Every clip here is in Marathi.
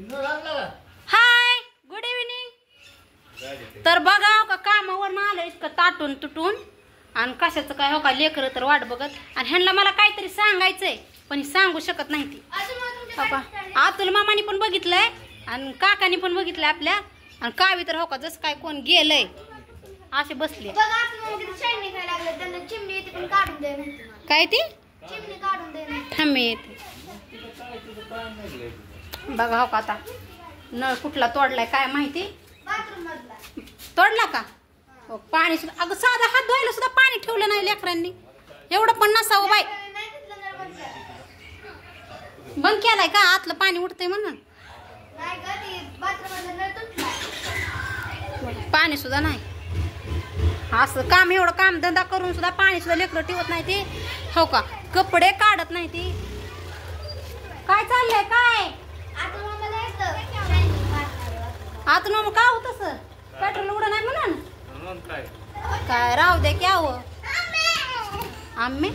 Hi good evening. तर बघा का कामावर आलं इतकं ताटून तुटून आणि कशाचं काय हो का लेकरं तर वाट बघत आणि ह्यांना मला काहीतरी सांगायचंय पण सांगू शकत नाही ती. हो का अतुल मामानी पण बघितलंय आणि काकानी पण बघितलंय आपल्या आणि कावी तर हो का जसं काय कोण गेलंय असे बसले. काय ती थांबे येते बघा हो का आता नळ कुठला तोडलाय काय माहिती. तोडला का हो पाणी सुद्धा अगं साधा हात धुवायला सुद्धा पाणी ठेवलं नाही लेकरांनी. एवढं पण नसावं बाई. बंद केलाय का आतलं पाणी उठतंय म्हणून पाणी सुद्धा नाही. असं काम एवढं काम धंदा करून सुद्धा पाणी सुद्धा लेकरं ठेवत नाही ती. हो का कपडे काढत नाही ती. काय चाललंय काय आता मग का होत सर पेट्रोल उडं नाही म्हणून काय राहू दे की हवं आम्ही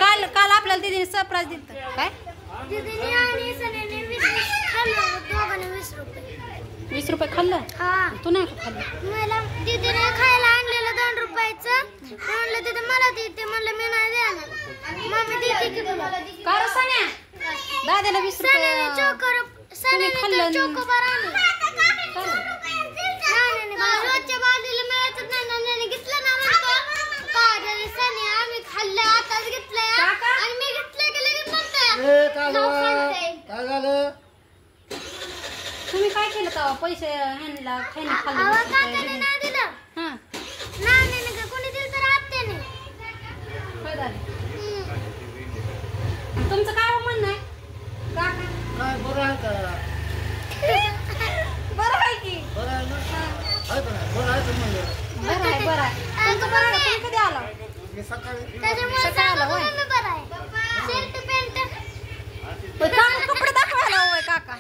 काल काल आपल्याला दिदीने सरप्राईज दिलं काय 20 रुपये खाल्लं. तू नाही का खाल्लं. मला दीदीने खायला आणलेलं 2 रुपयाचं म्हणलं तिथे मला देते म्हणलं मी नाही देणार मम्मी देते की तुला का रे सण्या दादाला 20 रुपये सण्याने चोकोबार आणलं रोजच्या बाजूला मिळतच नाही नानाने घेतलं ना म्हणतो का सण्या आम्ही खाल्लं आताच घेतलंय आणि मी घेतलंय की लगेच म्हणतोय काय झालं. तुम्ही काय केलं तेव्हा पैसे ह्यांना खायला अहो काकाने नाही दिलं हां नानाने का कोणी दिलं तर आत्याने. काय झालं तुमचं काय म्हणणं आहे काका. काय बरं आहे का. बरं आहे की बरं आहे ना आहे का नाही बरं आहे म्हणलं. बरं आहे बरं आहे. तुमचं बरं आहे तुम्ही कधी आला. मी सकाळी त्याच्यामुळे सकाळी आला होय. मम्मी बरं आहे शर्ट पॅन्ट चांगले कपडे दाखवायला होय काका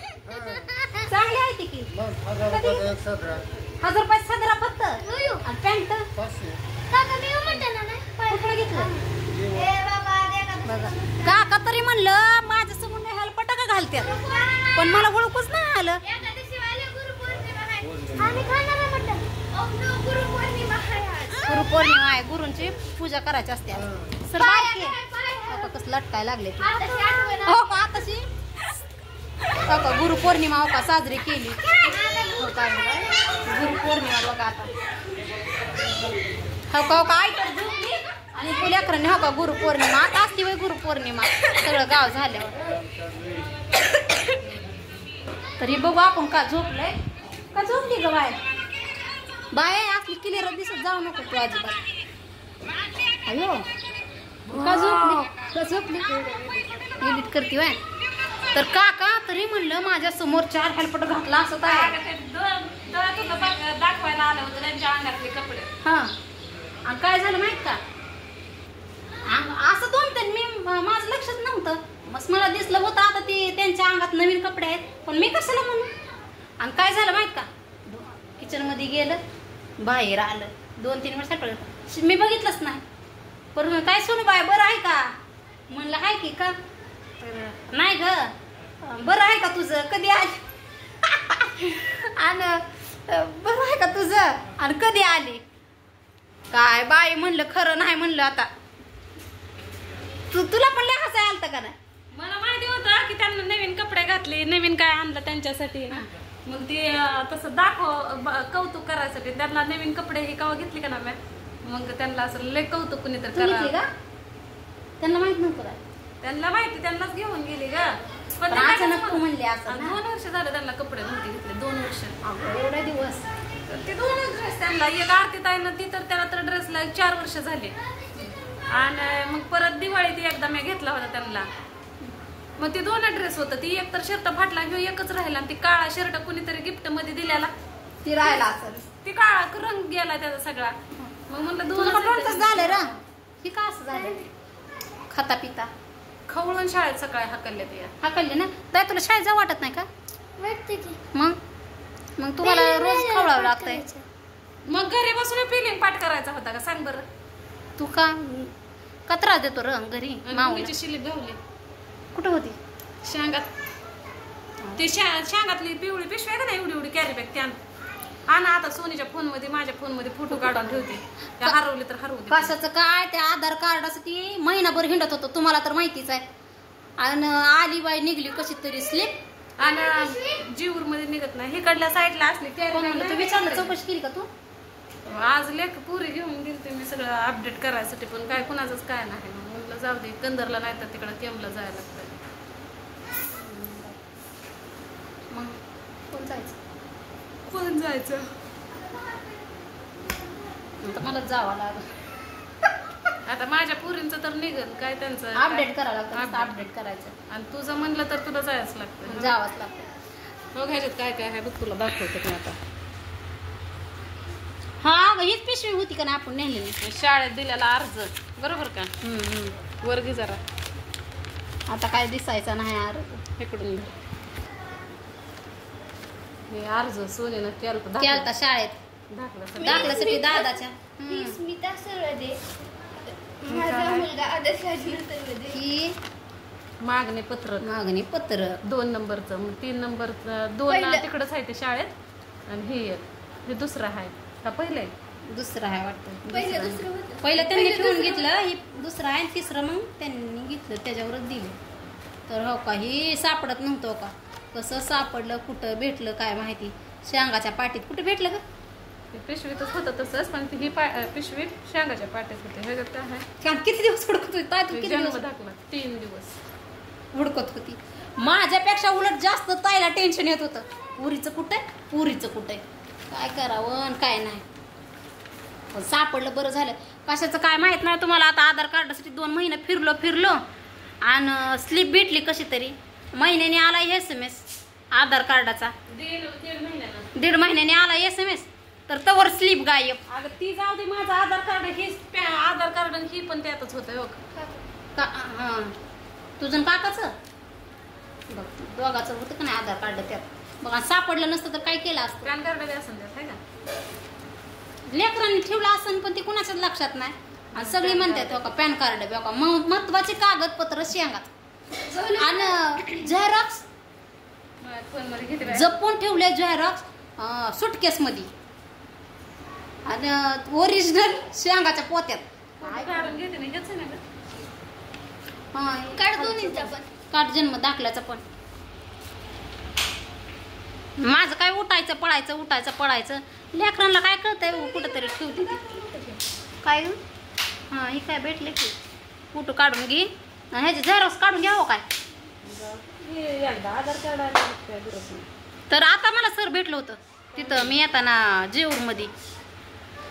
चांगले आहे ती की. मग 1000 रुपये एक सदरा 1000 रुपये सदरा फक्त आणि पॅन्ट 500. काका मी म्हणते ना नाही कुठलं घेतलं ए बाबा देखा बघा काका तरी म्हणलं माझ्या समोर नाही हलपटा का घालत्यात पण मला ओळखूच नाही आलं. एका दिवशी वाले गुरुपौर्णिमा आहे आम्ही खाणार आहे म्हटलं गुरुपौर्णिमा आहे आज. गुरुपौर्णिमा आहे गुरूंची पूजा करायची असते सर बारके काका कसं लटकाय लागले ते. हो का आताशी काका गुरुपौर्णिमा हो का साजरी केली हो का गुरुपौर्णिमा बघा आता हो का आई तर झोपली आणि पुल्याकरांनी हो का गुरुपौर्णिमा आता असती वय गुरुपौर्णिमा सगळं गाव झाल्यावर. तरी बघू आपण का झोपलंय का झोपली ग बाय बाय आपली क्लिअर दिसत जाऊ नको तू अजिबात. अयो का झोपली एडिट करते वाय. तर काका तरी म्हणलं माझ्या समोर 4 हेल्पट घातला असं दाखवायला आलं होतं त्यांच्या अंगातले कपडे. हा आणि काय झालं माहित का असं 2-3 मी माझं लक्षच नव्हतं मग मला दिसलं होतं आता ते त्यांच्या अंगात नवीन कपडे आहेत पण मी कशाला म्हणून. आणि काय झालं माहित का किचन मध्ये गेलं बाहेर आलं 2-3 वर्ष मी बघितलंच नाही. पण काय सुनू बाय बरं आहे का म्हणलं आहे की का नाही ग बरं आहे का तुझं कधी आली आणि बरं आहे का तुझं आणि कधी आली काय बाई म्हणलं खरं नाही म्हणलं. आता तुला पण लय हसाय आलतं का नाही. मला माहिती होतं की त्यांना नवीन कपडे घातले नवीन काय आणलं त्यांच्यासाठी मग ते तसं कौतुक करायसाठी त्यांना नवीन कपडे हे केव्हा घेतले का ना मग त्यांना असं लय कौतुक कुणी तर का त्यांना माहित नव्हतं काय त्यांना माहिती त्यांनाच घेऊन गेली ग पण अचानक तू म्हणले असं 2 वर्ष झालं त्यांना कपडे नव्हते घेतले 2 वर्ष. एवढे दिवस ते 2 ड्रेस त्यांना एक आरती ताईनं ती तर त्याला तर ड्रेसला 4 वर्ष झाले आणि मग परत दिवाळीत एकदा मी घेतला होता त्यांना मग ते 2 ड्रेस होतं ती एक तर शर्ट फाटला ह्यो एकच राहिला आणि ती काळा शर्ट कुणीतरी गिफ्ट मध्ये दिल्याला ती राहायला असेल ती काळा रंग गेला त्याचा सगळा. मग म्हणलं 2 झालं रा हे का असं झालं खाता पिता खवळून शाळेत सकाळी हाकलले ते हाकलले ना ताई तुला शाळेत जाऊ वाटत नाही का. वाटते की मग तुम्हाला रोज खवळावं लागतंय. मग घरी बसून फिलिंग पाठ करायचा होता का सांग बरं. तू का त्रास देतो र घरी माऊलीची शिलीप घावली कुठं होती शेंगात ते शेंगातली पिवळी पिशवी आहे का नाही एवढी एवढी कॅरी बॅग त्या आणा आता सोनीच्या फोन मध्ये माझ्या फोन मध्ये फोटो काढून ठेवते त्या हरवले तर हरवले कशाचं काय त्या आधार कार्डासाठी महिनाभर हिंडत होतो तुम्हाला तर माहितीच आहे आणि आली बाई निघली कशी तरी स्लिप आणि जीवर मध्ये निघत नाही इकडल्या साईडला असली तू विचारलं चौकशी केली का तू आज लेख पुरी घेऊन गेलते मी सगळं अपडेट करायसाठी पण काय कुणाचंच काय नाही म्हटलं जाऊ दे कंदरला नाही तर तिकडं केमला जायला लागतं मग कोण जायचं कोण जायचं आता मला जावं लागलं आता माझ्या पुरींचं तर निघन काय त्यांचं अपडेट करावं लागतं अपडेट करायचं आणि तुझं म्हणलं तर तुला जायच लागतं जावंच लागतं बघ ह्याच्यात काय काय आहे बघ तुला दाखवतो मी आता हा हीच पिशवी होती का ना आपण नेलेली शाळेत दिलेला अर्ज बरोबर का वर्गी जरा आता काय दिसायचं नाही यार इकडून घे. हे अर्ज सोनीनं केलं केलता शाळेत दाखल्यासाठी दादाच्या स्मिता सर्वदे माझा मुलगा आदर्श सर्वदे ही मागणी पत्र मागणी पत्र 2 नंबरचं मग 3 नंबरचं 2 तिकडंच आहे ते शाळेत आणि हे दुसरं आहे का पहिलं दुसरं आहे वाटतं पहिलं दुसरं होतं पहिलं त्यांनी ठेवून घेतलं ही दुसरं आहे तिसरं मग त्यांनी घेतलं त्याच्यावरच दिलं तर हो का ही सापडत नव्हतं का कसं सापडलं कुठं भेटलं काय माहिती शेंगाच्या पाटीत कुठं भेटलं का पिशवीतच होतं तसंच पण ही पिशवी शेंगाच्या पाट्यात होते ह्याच्यात काय आहे किती दिवस हुडकत होती ताई तू किती जन्म दिवस दाखला 3 दिवस हुडकत होती माझ्यापेक्षा उलट जास्त ताईला टेन्शन येत होतं पुरीचं कुठे काय करावं आणि काय नाही पण सापडलं बरं झालं कशाचं काय माहित नाही तुम्हाला आता आधार कार्डासाठी 2 महिने फिरलो आणि स्लिप भेटली कशी तरी महिन्याने आला SMS आधार कार्डाचा 1.5 महिन्याने आला SMS तर तवर स्लिप गायब अगं ती जाऊ दे माझं आधार कार्ड आधार कार्ड आणि ही पण त्यातच होतं हो हां तुझं काकाचं बघ दोघाचं होतं का नाही आधार कार्ड त्यात बघा सापडलं नसतं तर काय केलं असतं पॅन कार्ड बी असेल त्यात आहे का लेकरांनी ठेवलं असं पण ते कुणाच्याच लक्षात नाही आणि सगळी म्हणतात हो का पॅन कार्ड बघा महत्वाचे कागदपत्र शेंगात आणि झेरॉक्स फोन मध्ये घेते जपून ठेवले झेरॉक्स सुटकेस मध्ये आणि ओरिजिनल शेंगाच्या पोत्यात काढून घेते नाही घेतच नाही का काढ दोन्हीचा पण काढ जन्म दाखल्याचं पण माझं काय उठायचं पळायचं लेकरांना काय कळतंय कुठंतरी ठेवते ती काय हां ही काय भेटले की फोटो काढून घे ह्याचे झेरॉक्स काढून घ्यावं काय आधार कार्ड आलं तर आता मला सर भेटलं होतं तिथं मी येताना जेऊरमध्ये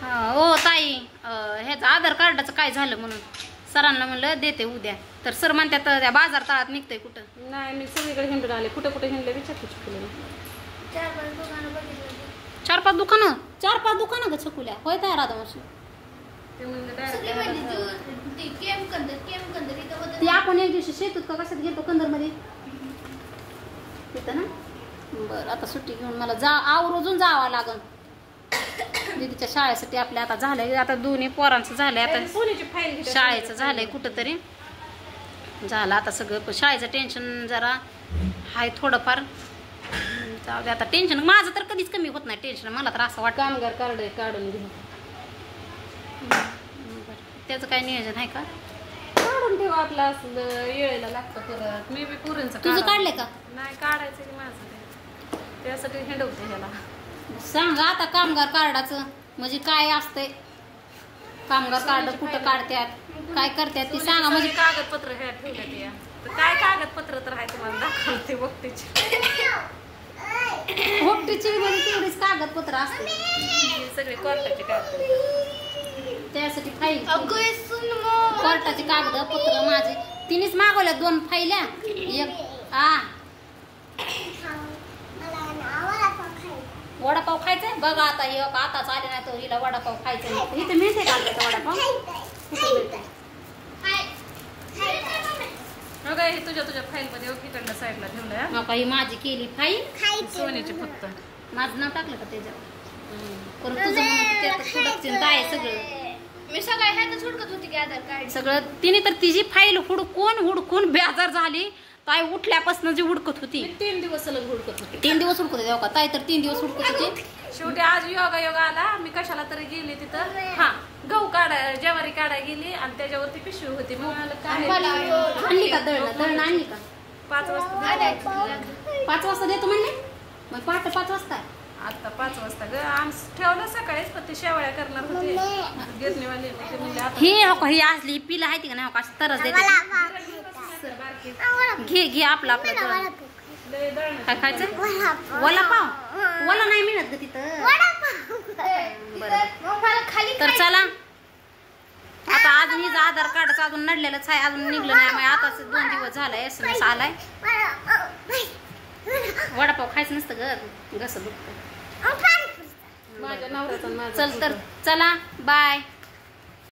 हो ताई ह्याचं आधार कार्डाचं काय झालं म्हणून सरांना म्हणलं देते उद्या तर सर म्हणतात त्या बाजार तळात निघतंय कुठं नाही मी सगळीकडे हिंडून आले कुठे हिंडले विचारतो चुकले 4-5 दुकानं बघितलं 4-5 दुकानं ग छकुल्या होय काय राधामावशी ते म्हणलं सगळी direct म्हणजे ती केम कंदर इथं होतं ती आपण एक दिवशी शेतूत का कशात गेलो कंदरमध्ये तिथं ना बरं आता सुट्टी घेऊन मला आवर्जून जावं लागल दीदीच्या शाळेसाठी आपल्या आता झालंय आता दोन्ही पोरांचं झालंय आता सोनीची फाईल शाळेचं झालंय कुठं तरी झालं आता सगळं शाळेचं टेन्शन जरा हाय थोडंफार जाऊ दे आता टेन्शन माझं तर कधीच कमी होत नाही टेन्शन मला तर असं वाटतं कामगार कार्ड काढून घेऊ त्याचं काय नियोजन आहे का काढून ठेवा आपलं असलं येळेला लागतं परत मी बी पुरींचं तुझं काढलंय का नाही काढायचं की माझं ते त्यासाठी हिंडवते ह्याला सांगा आता कामगार कार्डाचं म्हणजे काय असतंय कामगार कार्ड कुठं काढतात काय करतात ती सांगा म्हणजे कागदपत्र ह्या ठेवल्यात या तर काय कागदपत्र तर आहे तुम्हाला दाखवते बघतेची होपटीची म्हणजे तेवढीच कागदपत्र असते हे सगळे कोर्टाचे कागद त्यासाठी फाईल अगं सुन मग कोर्टाचे कागदपत्र माझे तिनेच मागवल्या 2 फाईल्या एक वडापाव खायचाय बघा आता हे आताच आले नाही तो हिला वडापाव खायचा इथे मिळते का आपल्याला वडापाव कुठे मिळते बघा हे तुझ्या फाईल मध्ये इकडल्या साईडला ठेवलंय नका ही माझी केली फाईल सोन्याची फक्त माझं नाव टाकलं का त्याच्यावर परत तुझं म्हणून त्यात सुरक्षित आहे सगळं मी सगळ्या ह्यातच हुडकत होती की आधार कार्ड सगळं तिने तर तिची फाईल हुडकून बेजार झाली ताई उठल्यापासून जी उडकत होती, मी 3 दिवस सलग हुडकत होते. 3 दिवस उडकत होती. हो का ताई तर 3 दिवस उडकत होती. शेवटी आज योगा आला. मी कशाला तरी गेली तिथं. हा, गहू काढाय ज्वारी काढाय गेली आणि त्याच्यावरती पिशवी होती. मग मला काय आणली का दळण आणली का? 5 वाजता 5 वाजता देतो म्हणले. मग पहाटे 5 वाजता. आता 5 वाजता ग ठेवलं सकाळीच. पण ते शेवळ्या करणार होते गिरणीवाले. ते म्हणले आता हे हो का, ही असली पिला आहे का नाही हो का, असं तरच देते. घे आपलं दळण. लय दळण. काय खायचं? वडापाव. वला नाही मिळत ग तिथं. बरं तर चला, आता अजून हिचं आधार कार्डचं अजून नडलेलंच आहे, अजून निघलं नाही. मग आताच 2 दिवस झालाय SMS आलाय. वडापाव खायचं नसतं ग, घसं दुखतं. माझ्या नवऱ्याचा चल तर चला, बाय.